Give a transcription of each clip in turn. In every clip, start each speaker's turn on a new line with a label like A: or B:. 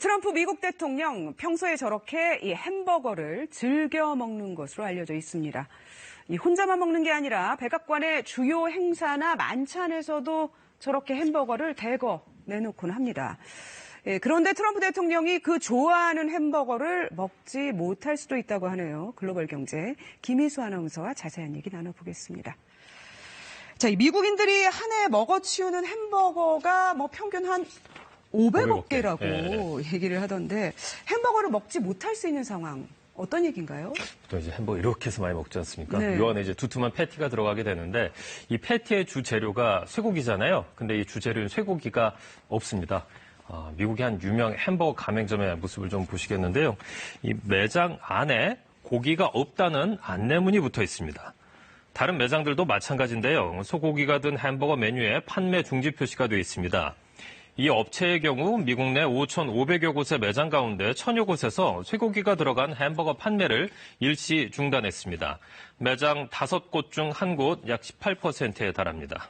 A: 트럼프 미국 대통령 평소에 저렇게 이 햄버거를 즐겨 먹는 것으로 알려져 있습니다. 이 혼자만 먹는 게 아니라 백악관의 주요 행사나 만찬에서도 저렇게 햄버거를 대거 내놓곤 합니다. 그런데 트럼프 대통령이 그 좋아하는 햄버거를 먹지 못할 수도 있다고 하네요. 글로벌 경제 김희수 아나운서와 자세한 얘기 나눠보겠습니다. 자, 이 미국인들이 한 해에 먹어치우는 햄버거가 평균 한 500억 개라고 얘기를 하던데 햄버거를 먹지 못할 수 있는 상황 어떤 얘기인가요?
B: 보통 이제 햄버거 이렇게 해서 많이 먹지 않습니까?
A: 네.
B: 이 안에 이제 두툼한 패티가 들어가게 되는데 이 패티의 주 재료가 쇠고기잖아요. 근데 이 주 재료는 쇠고기가 없습니다. 미국의 한 유명 햄버거 가맹점의 모습을 좀 보시겠는데요. 이 매장 안에 고기가 없다는 안내문이 붙어 있습니다. 다른 매장들도 마찬가지인데요. 소고기가 든 햄버거 메뉴에 판매 중지 표시가 되어 있습니다. 이 업체의 경우 미국 내 5,500여 곳의 매장 가운데 1,000여 곳에서 쇠고기가 들어간 햄버거 판매를 일시 중단했습니다. 매장 5곳 중 1곳 약 18%에 달합니다.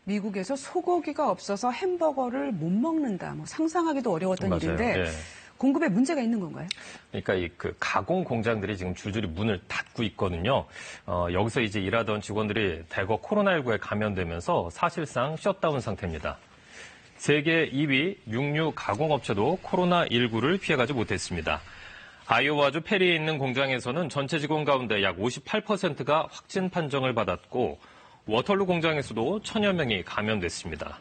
A: 미국에서 소고기가 없어서 햄버거를 못 먹는다. 상상하기도 어려웠던
B: 맞아요.
A: 일인데 공급에 문제가 있는 건가요?
B: 그러니까 그 가공 공장들이 지금 줄줄이 문을 닫고 있거든요. 여기서 이제 일하던 직원들이 대거 코로나19에 감염되면서 사실상 셧다운 상태입니다. 세계 2위 육류 가공업체도 코로나19를 피해가지 못했습니다. 아이오와주 페리에 있는 공장에서는 전체 직원 가운데 약 58%가 확진 판정을 받았고 워털루 공장에서도 1,000여 명이 감염됐습니다.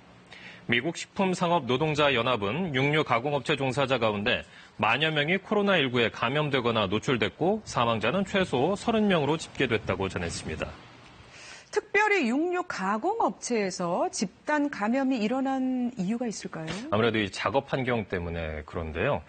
B: 미국 식품산업노동자연합은 육류 가공업체 종사자 가운데 만여 명이 코로나19에 감염되거나 노출됐고 사망자는 최소 30명으로 집계됐다고 전했습니다.
A: 특별히 육류 가공업체에서 집단 감염이 일어난 이유가 있을까요?
B: 아무래도 이 작업 환경 때문에 그런데요.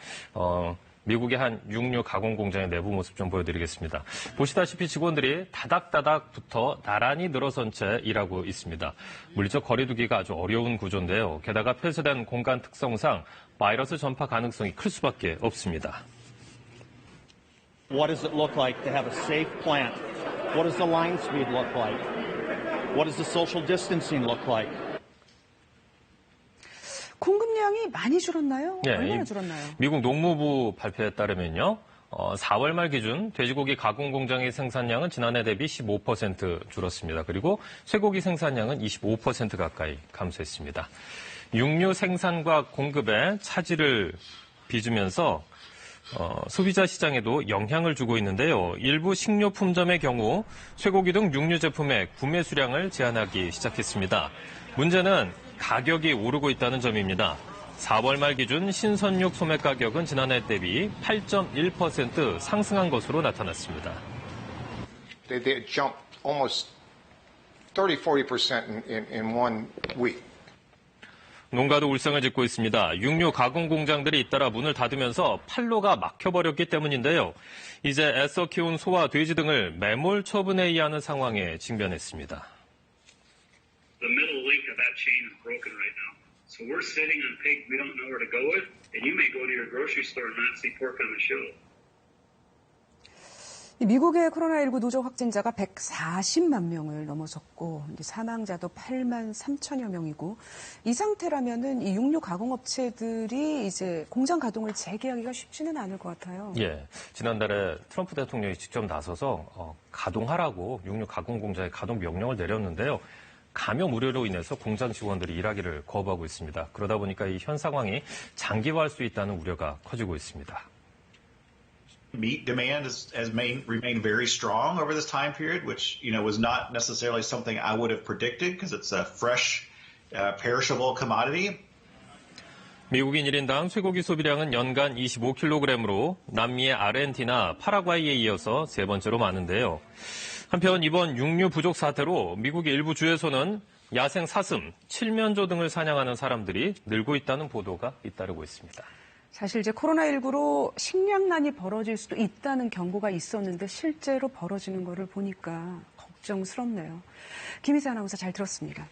B: 미국의 한 육류 가공 공장의 내부 모습 좀 보여드리겠습니다. 보시다시피 직원들이 다닥다닥 붙어 나란히 늘어선 채 일하고 있습니다. 물리적 거리두기가 아주 어려운 구조인데요. 게다가 폐쇄된 공간 특성상 바이러스 전파 가능성이 클 수밖에 없습니다.
C: What does it look like to have a safe plant? What does the line speed look like? What does the social distancing look like?
A: 공급량이 많이 줄었나요?
B: 네,
A: 얼마나 줄었나요?
B: 미국 농무부 발표에 따르면요. 4월 말 기준 돼지고기 가공 공장의 생산량은 지난해 대비 15% 줄었습니다. 그리고 쇠고기 생산량은 25% 가까이 감소했습니다. 육류 생산과 공급에 차질을 빚으면서 소비자 시장에도 영향을 주고 있는데요. 일부 식료품점의 경우 쇠고기 등 육류 제품의 구매 수량을 제한하기 시작했습니다. 문제는 가격이 오르고 있다는 점입니다. 4월 말 기준 신선육 소매 가격은 지난해 대비 8.1% 상승한 것으로 나타났습니다.
D: They jumped almost 30-40% in one week.
B: 농가도 울상을 짓고 있습니다. 육류 가공 공장들이 잇따라 문을 닫으면서 판로가 막혀버렸기 때문인데요. 이제 애써 키운 소와 돼지 등을 매몰 처분에 의해 하는 상황에 직면했습니다.
E: The middle link of that chain is broken right now. So we're sitting on pig we don't know where to go with, and you may go to your grocery store and not see pork on the shelf.
A: 미국의 코로나19 누적 확진자가 140만 명을 넘어섰고 사망자도 8만 3천여 명이고 이 상태라면은 이 육류 가공업체들이 이제 공장 가동을 재개하기가 쉽지는 않을 것 같아요.
B: 예, 지난달에 트럼프 대통령이 직접 나서서 가동하라고 육류 가공 공장에 가동 명령을 내렸는데요. 감염 우려로 인해서 공장 직원들이 일하기를 거부하고 있습니다. 그러다 보니까 이 현 상황이 장기화할 수 있다는 우려가 커지고 있습니다.
F: Meat demand has remained very strong over this time period, which was not necessarily something I would have predicted because it's a fresh, perishable commodity.
B: 미국인 1인당 쇠고기 소비량은 연간 25kg으로 남미의 아르헨티나, 파라과이에 이어서 세 번째로 많은데요. 한편 이번 육류 부족 사태로 미국의 일부 주에서는 야생 사슴, 칠면조 등을 사냥하는 사람들이 늘고 있다는 보도가 잇따르고 있습니다.
A: 사실 이제 코로나19로 식량난이 벌어질 수도 있다는 경고가 있었는데 실제로 벌어지는 거를 보니까 걱정스럽네요. 김희수 아나운서 잘 들었습니다.